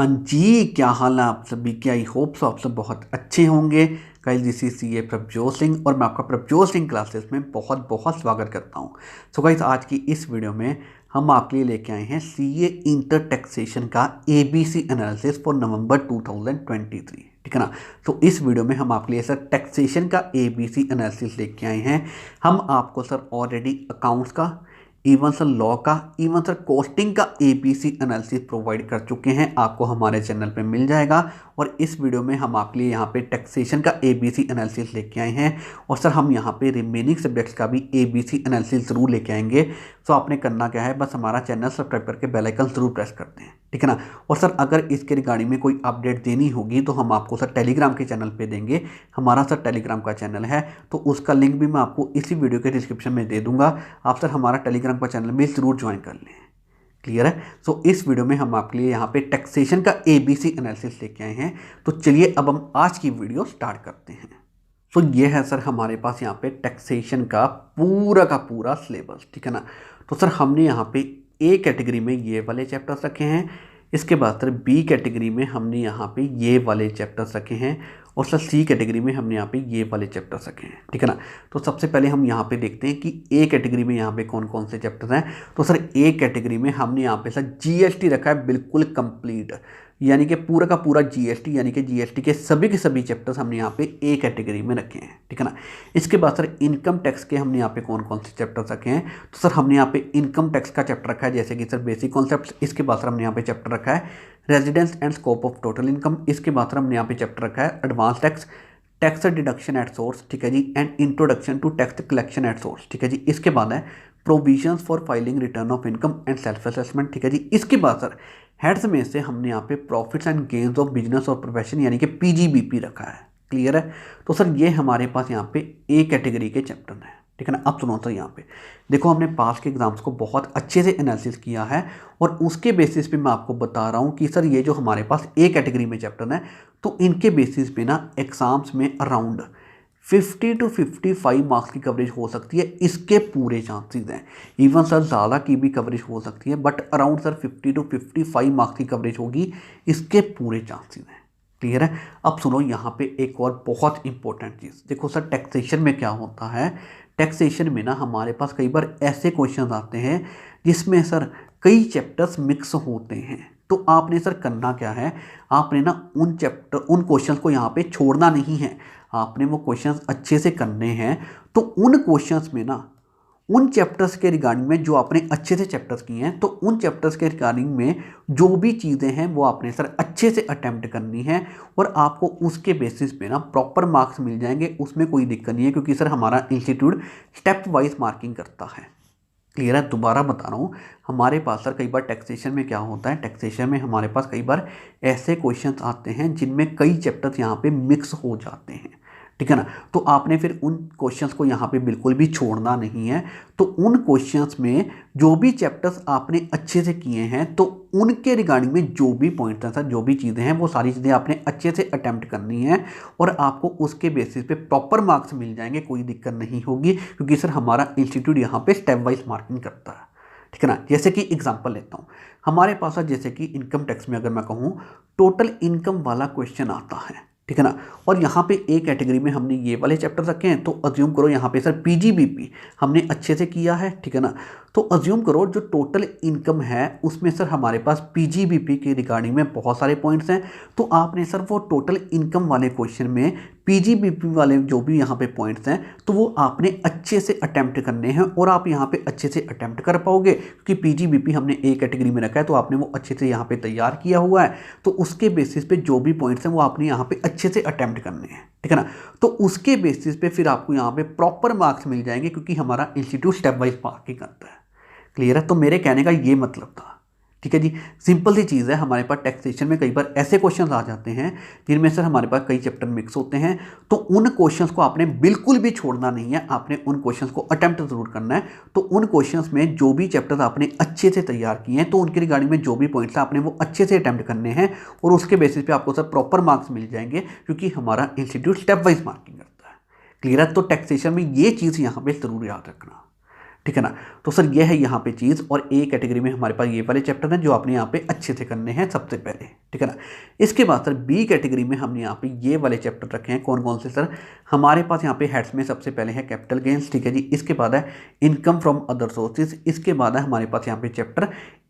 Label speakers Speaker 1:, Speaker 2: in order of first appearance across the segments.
Speaker 1: हाँ जी, क्या हाल है आप सभी के। आई होप सो आप सब बहुत अच्छे होंगे। Guys this is CA Prabhjot Singh और मैं आपका प्रभजोत सिंह क्लासेस में बहुत बहुत स्वागत करता हूँ। सो गाइस आज की इस वीडियो में हम आपके लिए लेके आए हैं सीए इंटर टैक्सेशन का एबीसी एनालिसिस फॉर नवंबर 2023। ठीक है ना। तो इस वीडियो में हम आपके लिए सर टैक्सेशन का एबीसी एनालिसिस लेके आए हैं। हम आपको सर ऑलरेडी अकाउंट्स का, इवन सर लॉ का, इवन सर कॉस्टिंग का एबीसी एनालिसिस प्रोवाइड कर चुके हैं। आपको हमारे चैनल पे मिल जाएगा। और इस वीडियो में हम आपके लिए यहाँ पे टैक्सेशन का एबीसी एनालिसिस लेके आए हैं। और सर हम यहाँ पे रिमेनिंग सब्जेक्ट्स का भी एबीसी एनालिसिस ज़रूर लेके आएंगे। तो आपने करना क्या है, बस हमारा चैनल सब्सक्राइब करके बेल आइकन ज़रूर प्रेस कर दें। ठीक है ना। और सर अगर इसके रिगार्डिंग में कोई अपडेट देनी होगी तो हम आपको सर टेलीग्राम के चैनल पे देंगे। हमारा सर टेलीग्राम का चैनल है, तो उसका लिंक भी मैं आपको इसी वीडियो के डिस्क्रिप्शन में दे दूंगा। आप सर हमारा टेलीग्राम का चैनल भी ज़रूर ज्वाइन कर लें। क्लियर है। सो इस वीडियो में हम आपके लिए यहाँ पे टैक्सेशन का एबीसी एनालिसिस लेके आए हैं। तो चलिए अब हम आज की वीडियो स्टार्ट करते हैं। तो ये है सर हमारे पास यहाँ पे टैक्सेशन का पूरा सिलेबस। ठीक है ना। तो सर हमने यहाँ पे ए कैटेगरी में ये वाले चैप्टर्स रखे हैं। इसके बाद सर बी कैटेगरी में हमने यहाँ पे ये वाले चैप्टर्स रखे हैं। और सर सी कैटेगरी में हमने यहाँ पे ये वाले चैप्टर्स रखे हैं। ठीक है ना। तो सबसे पहले हम यहाँ पे देखते हैं कि ए कैटेगरी में यहाँ पे कौन कौन से चैप्टर्स हैं। तो सर ए कैटेगरी में हमने यहाँ पे सर जीएसटी रखा है बिल्कुल कंप्लीट, यानी कि पूरा का पूरा जीएसटी, यानी कि जीएसटी के सभी चैप्टर्स हमने यहाँ पे ए कैटेगरी में रखे हैं। ठीक है ना। इसके बाद सर इनकम टैक्स के हमने यहाँ पे कौन कौन से चैप्टर्स रखे हैं। तो सर हमने यहाँ पे इनकम टैक्स का चैप्टर रखा है, जैसे कि सर बेसिक कॉन्सेप्ट्स। इसके बाद सर हमने यहाँ पे चैप्टर रखा है residence and scope of total income. इसके बाद सर हमने यहाँ पे चैप्टर रखा है advance tax, tax deduction at source. ठीक है जी। And introduction to tax collection at source. ठीक है जी। इसके बाद है provisions for filing return of income and self assessment. ठीक है जी। इसके बाद सर हेड्स में से हमने यहाँ पे profits and gains of business और प्रोफेशन यानी कि पीजीबीपी रखा है। क्लियर है। तो सर ये हमारे पास यहाँ पे ए कैटेगरी के चैप्टर हैं। ठीक है ना। अब सुनो सर, यहाँ पे देखो हमने पास के एग्जाम्स को बहुत अच्छे से एनालिसिस किया है और उसके बेसिस पे मैं आपको बता रहा हूँ कि सर ये जो हमारे पास ए कैटेगरी में चैप्टर है, तो इनके बेसिस पे ना एग्जाम्स में अराउंड 50 to 55 मार्क्स की कवरेज हो सकती है। इसके पूरे चांसेस हैं। इवन सर ज़्यादा की भी कवरेज हो सकती है, but around sir 50 to 55 marks की कवरेज होगी, इसके पूरे चांसेस हैं। क्लियर है। अब सुनो यहाँ पे एक और बहुत इंपॉर्टेंट चीज़ देखो सर, टैक्सेशन में क्या होता है। टैक्सेशन में ना हमारे पास कई बार ऐसे क्वेश्चन आते हैं जिसमें सर कई चैप्टर्स मिक्स होते हैं। तो आपने सर करना क्या है, आपने ना उन क्वेश्चंस को यहाँ पे छोड़ना नहीं है। आपने वो क्वेश्चंस अच्छे से करने हैं। तो उन क्वेश्चंस में ना उन चैप्टर्स के रिगार्डिंग में जो आपने अच्छे से चैप्टर्स किए हैं, तो उन चैप्टर्स के रिगार्डिंग में जो भी चीज़ें हैं वो आपने सर अच्छे से अटेम्प्ट करनी है और आपको उसके बेसिस पे ना प्रॉपर मार्क्स मिल जाएंगे। उसमें कोई दिक्कत नहीं है, क्योंकि सर हमारा इंस्टीट्यूट स्टेप वाइज मार्किंग करता है। क्लियर है। दोबारा बता रहा हूँ, हमारे पास सर कई बार टैक्सेशन में क्या होता है, टैक्सेशन में हमारे पास कई बार ऐसे क्वेश्चंस आते हैं जिनमें कई चैप्टर्स यहाँ पे मिक्स हो जाते हैं। ठीक है ना। तो आपने फिर उन क्वेश्चंस को यहाँ पे बिल्कुल भी छोड़ना नहीं है। तो उन क्वेश्चंस में जो भी चैप्टर्स आपने अच्छे से किए हैं, तो उनके रिगार्डिंग में जो भी पॉइंट्स हैं सर, जो भी चीज़ें हैं, वो सारी चीज़ें आपने अच्छे से अटेम्प्ट करनी है और आपको उसके बेसिस पे प्रॉपर मार्क्स मिल जाएंगे। कोई दिक्कत नहीं होगी, क्योंकि सर हमारा इंस्टीट्यूट यहाँ पे स्टेप वाइज मार्किंग करता है। ठीक है ना। जैसे कि एग्जांपल लेता हूँ, हमारे पास जैसे कि इनकम टैक्स में अगर मैं कहूँ टोटल इनकम वाला क्वेश्चन आता है। ठीक है ना। और यहाँ पे ए कैटेगरी में हमने ये वाले चैप्टर रखे हैं। तो अज्यूम करो यहाँ पे सर पीजीबीपी हमने अच्छे से किया है। ठीक है ना। तो अज्यूम करो जो टोटल इनकम है उसमें सर हमारे पास पीजीबीपी के रिगार्डिंग में बहुत सारे पॉइंट्स हैं। तो आपने सर वो टोटल इनकम वाले क्वेश्चन में पीजीबीपी वाले जो भी यहाँ पे पॉइंट्स हैं, तो वो आपने अच्छे से अटेम्प्ट करने हैं और आप यहाँ पे अच्छे से अटेम्प्ट कर पाओगे, क्योंकि पीजीबीपी हमने ए कैटेगरी में रखा है। तो आपने वो अच्छे से यहाँ पे तैयार किया हुआ है। तो उसके बेसिस पे जो भी पॉइंट्स हैं वो आपने यहाँ पे अच्छे से अटेम्प्ट करने हैं। ठीक है ना। तो उसके बेसिस पे फिर आपको यहाँ पे प्रॉपर मार्क्स मिल जाएंगे, क्योंकि हमारा इंस्टीट्यूट स्टेप वाइज मार्किंग करता है। क्लियर है। तो मेरे कहने का ये मतलब था। ठीक है जी। सिंपल सी चीज़ है, हमारे पास टैक्सेशन में कई बार ऐसे क्वेश्चंस आ जाते हैं जिनमें सर हमारे पास कई चैप्टर मिक्स होते हैं। तो उन क्वेश्चंस को आपने बिल्कुल भी छोड़ना नहीं है, आपने उन क्वेश्चंस को अटेम्प्ट जरूर करना है। तो उन क्वेश्चंस में जो भी चैप्टर्स आपने अच्छे से तैयार किए हैं, तो उनके रिगार्डिंग में जो भी पॉइंट्स हैं आपने वो अच्छे से अटेम्प्ट करने हैं और उसके बेसिस पे आपको सर प्रॉपर मार्क्स मिल जाएंगे, क्योंकि हमारा इंस्टीट्यूट स्टेप वाइज मार्किंग करता है। क्लियर है। तो टैक्सेशन में ये चीज़ यहाँ पे जरूर याद रखना। ठीक है ना। तो सर ये है यहाँ पे चीज़। और ए कैटेगरी में हमारे पास ये वाले चैप्टर हैं जो आपने यहाँ पे अच्छे से करने हैं सबसे पहले। ठीक है ना। इसके बाद सर बी कैटेगरी में हमने यहाँ पे ये वाले चैप्टर रखे हैं। कौन कौन से सर? हमारे पास यहाँ पे हेड्स में सबसे पहले है कैपिटल गेन्स, ठीक है जी। इसके बाद है इनकम फ्रॉम अदर सोर्सेज। इसके बाद है हमारे पास यहाँ पे chapter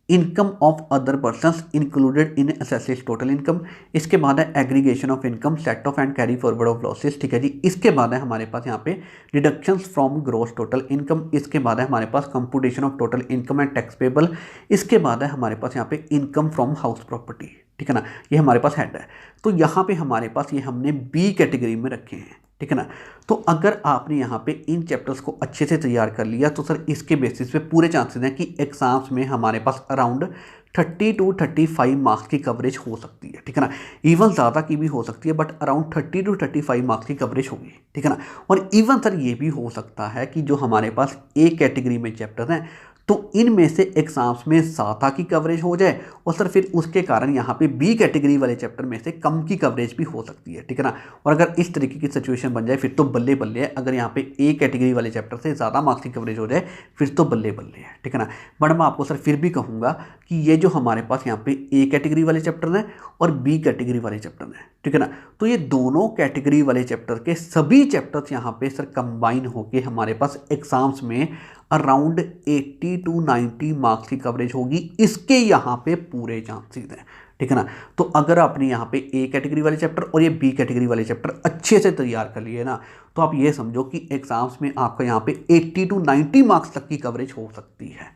Speaker 1: income of other persons included in assesses total income. इसके बाद है aggregation of income, set of and carry forward of losses, ठीक है जी। इसके बाद है हमारे पास यहाँ पे deductions from gross total income. इसके बाद है हमारे पास computation of total income and tax payable. इसके बाद है हमारे पास यहाँ पे इनकम फ्रॉम हाउस प्रॉपर्टी, ठीक है ना। ये हमारे पास हेड है। तो यहाँ पे हमारे पास ये हमने बी कैटेगरी में रखे हैं, ठीक है ना। तो अगर आपने यहाँ पे इन चैप्टर्स को अच्छे से तैयार कर लिया तो सर इसके बेसिस पे पूरे चांसेस हैं कि एग्जाम्स में हमारे पास अराउंड 30 to 35 मार्क्स की कवरेज हो सकती है, ठीक है ना। इवन ज़्यादा की भी हो सकती है, बट अराउंड 30 to 35 मार्क्स की कवरेज होगी, ठीक है ना। और इवन सर ये भी हो सकता है कि जो हमारे पास ए कैटेगरी में चैप्टर हैं तो इनमें से एग्जाम्स में ज़्यादा की कवरेज हो जाए और सर फिर उसके कारण यहाँ पे बी कैटेगरी वाले चैप्टर में से कम की कवरेज भी हो सकती है, ठीक है ना। और अगर इस तरीके की सिचुएशन बन जाए फिर तो बल्ले बल्ले है। अगर यहाँ पे ए कैटेगरी वाले चैप्टर से ज़्यादा मार्क्स की कवरेज हो जाए फिर तो बल्ले बल्ले है, ठीक है ना। बट मैं आपको सर फिर भी कहूँगा कि ये जो हमारे पास यहाँ पे ए कैटेगरी वाले चैप्टर हैं और बी कैटेगरी वाले चैप्टर हैं, ठीक है ना, तो ये दोनों कैटेगरी वाले चैप्टर के सभी चैप्टर्स यहाँ पे सर कंबाइन होके हमारे पास एग्जाम्स में अराउंड 80 to 90 मार्क्स की कवरेज होगी। इसके यहाँ पे पूरे चांसेस हैं, ठीक है ना। तो अगर आपने यहाँ पे ए कैटेगरी वाले चैप्टर और ये बी कैटेगरी वाले चैप्टर अच्छे से तैयार कर लिए ना तो आप ये समझो कि एग्जाम्स में आपका यहाँ पे 80 to 90 मार्क्स तक की कवरेज हो सकती है।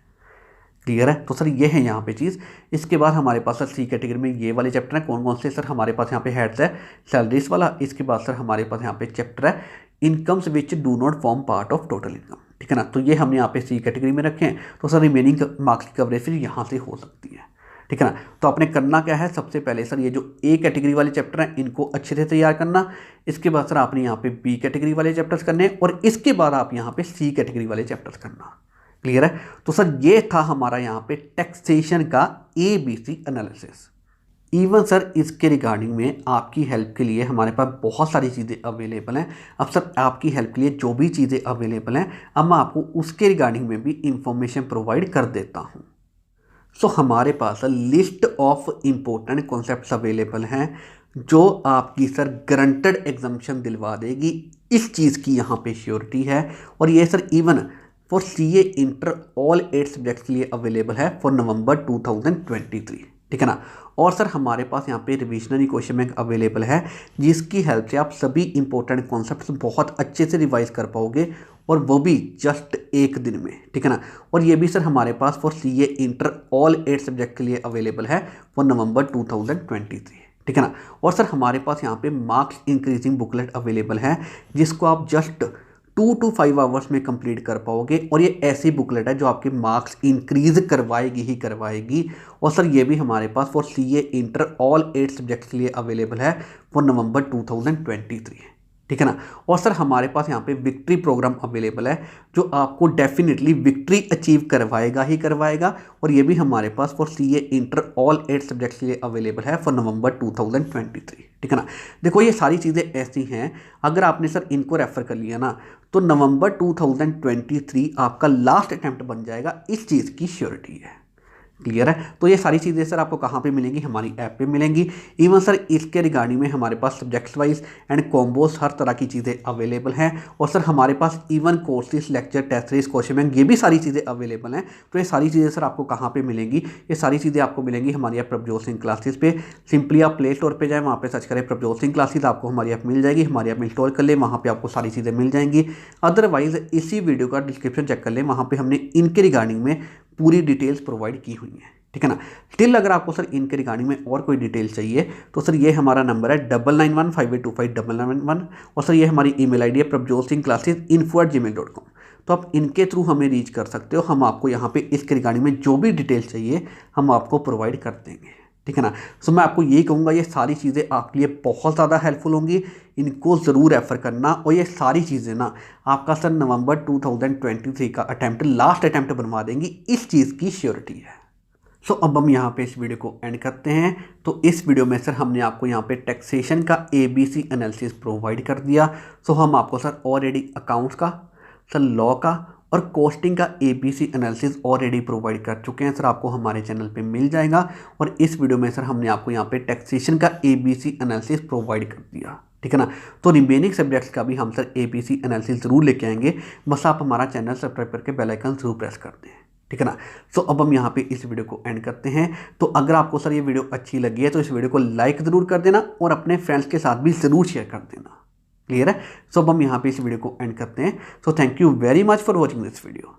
Speaker 1: क्लियर है? तो सर ये है यहाँ पे चीज़। इसके बाद हमारे पास सर सी कैटेगरी में ये वाले चैप्टर हैं। कौन कौन से? सर हमारे पास यहाँ पे हेड्स है सैलरीज वाला। इसके बाद सर हमारे पास यहाँ पे चैप्टर है incomes which do not form part of total income, ठीक है ना। तो ये हमने यहाँ पे सी कैटेगरी में रखे हैं। तो सर रिमेनिंग मार्क्स की कवरेज फिर यहाँ से हो सकती है, ठीक है ना। तो आपने करना क्या है? सबसे पहले सर ये जो ए कैटेगरी वाले चैप्टर हैं इनको अच्छे से तैयार करना। इसके बाद सर आपने यहाँ पे बी कैटेगरी वाले चैप्टर्स करने और इसके बाद आप यहाँ पे सी कैटेगरी वाले चैप्टर्स करना। क्लियर है? तो सर ये था हमारा यहाँ पे टैक्सेशन का ABC एनालिसिस। इवन सर इसके रिगार्डिंग में आपकी हेल्प के लिए हमारे पास बहुत सारी चीज़ें अवेलेबल हैं। अब सर आपकी हेल्प के लिए जो भी चीज़ें अवेलेबल हैं अब मैं आपको उसके रिगार्डिंग में भी इंफॉर्मेशन प्रोवाइड कर देता हूँ। सो हमारे पास list of important concepts available हैं जो आपकी सर गारंटेड एग्जम्पशन दिलवा देगी। इस चीज़ की यहाँ पे श्योरिटी है। और ये sir even for CA inter all 8 subjects के लिए अवेलेबल है फॉर नवंबर 2023, ठीक है ना। और सर हमारे पास यहाँ पे रिविजनरी क्वेश्चन बैंक अवेलेबल है जिसकी हेल्प से आप सभी इंपॉर्टेंट कॉन्सेप्ट्स बहुत अच्छे से रिवाइज कर पाओगे और वो भी जस्ट एक दिन में, ठीक है ना। और ये भी सर हमारे पास for CA inter all 8 subject के लिए अवेलेबल है फॉर नवंबर 2023, ठीक है ना। और सर हमारे पास यहाँ पे मार्क्स इंक्रीजिंग बुकलेट अवेलेबल है जिसको आप जस्ट 2 to 5 आवर्स में कंप्लीट कर पाओगे। और ये ऐसी बुकलेट है जो आपके मार्क्स इंक्रीज करवाएगी ही करवाएगी। और सर ये भी हमारे पास for CA inter all 8 subjects के लिए अवेलेबल है फॉर नवंबर 2023, ठीक है ना। और सर हमारे पास यहाँ पे विक्ट्री प्रोग्राम अवेलेबल है जो आपको डेफिनेटली विक्ट्री अचीव करवाएगा ही करवाएगा। और ये भी हमारे पास for CA inter all 8 subjects के लिए अवेलेबल है फॉर नवंबर 2023, ठीक है ना। देखो ये सारी चीज़ें ऐसी हैं अगर आपने सर इनको रेफ़र कर लिया ना तो नवंबर 2023 आपका लास्ट अटैम्प्ट बन जाएगा। इस चीज़ की श्योरिटी है। क्लियर है? तो ये सारी चीज़ें सर आपको कहाँ पे मिलेंगी? हमारी ऐप पे मिलेंगी। इवन सर इसके रिगार्डिंग में हमारे पास सब्जेक्ट्स वाइज एंड कॉम्बोस हर तरह की चीज़ें अवेलेबल हैं। और सर हमारे पास even courses, lecture, test series, question bank ये भी सारी चीज़ें अवेलेबल हैं। तो ये सारी चीज़ें सर आपको कहाँ पर मिलेंगी? ये सारी चीज़ें आपको मिलेंगी हमारी ऐप प्रभजोत सिंह क्लासेस पे। सिंपली आप प्ले स्टोर पर जाएँ, वहाँ पर सर्च करें प्रभजोत सिंह क्लासेस, आपको हमारी ऐप मिल जाएगी। हमारी ऐप इंस्टॉल कर लें, वहाँ पर आपको सारी चीज़ें मिल जाएंगी। अदरवाइज़ इसी वीडियो का डिस्क्रिप्शन चेक कर लें, वहाँ पर हमने इनके रिगार्डिंग में पूरी डिटेल्स प्रोवाइड की हुई हैं, ठीक है ना। स्टिल अगर आपको सर इनके रिगार्डिंग में और कोई डिटेल चाहिए तो सर ये हमारा नंबर है 9915825991। और सर ये हमारी ईमेल आईडी है prabjotsinghclassesinfo@gmail.com। तो आप इनके थ्रू हमें रीच कर सकते हो। हम आपको यहाँ पे इसके रिगार्डिंग में जो भी डिटेल चाहिए हम आपको प्रोवाइड कर देंगे, ठीक है ना। सो मैं आपको यही कहूँगा ये सारी चीज़ें आपके लिए बहुत ज़्यादा हेल्पफुल होंगी। इनको ज़रूर रेफ़र करना। और ये सारी चीज़ें ना आपका सर नवंबर 2023 का अटैम्प्ट लास्ट अटैम्प्ट बनवा देंगी। इस चीज़ की श्योरिटी है। सो अब हम यहाँ पे इस वीडियो को एंड करते हैं। तो इस वीडियो में सर हमने आपको यहाँ पे टैक्सेशन का ABC एनालिसिस प्रोवाइड कर दिया। सो हम आपको सर ऑलरेडी अकाउंट्स का, सर लॉ का और कॉस्टिंग का ABC एनालिसिस ऑलरेडी प्रोवाइड कर चुके हैं सर, आपको हमारे चैनल पे मिल जाएगा। और इस वीडियो में सर हमने आपको यहाँ पे टैक्सेशन का ABC एनालिसिस प्रोवाइड कर दिया, ठीक है ना। तो रिमेनिंग सब्जेक्ट्स का भी हम सर ABC एनालिसिस ज़रूर लेके आएंगे, बस आप हमारा चैनल सब्सक्राइब करके बेल आइकन ज़रूर प्रेस कर दें, ठीक है ना। सो अब हम यहाँ पे इस वीडियो को एंड करते हैं। तो अगर आपको सर ये वीडियो अच्छी लगी है तो इस वीडियो को लाइक ज़रूर कर देना और अपने फ्रेंड्स के साथ भी ज़रूर शेयर कर देना, क्लियर है। सो अब हम यहाँ पे इस वीडियो को एंड करते हैं। So thank you very much for watching this video.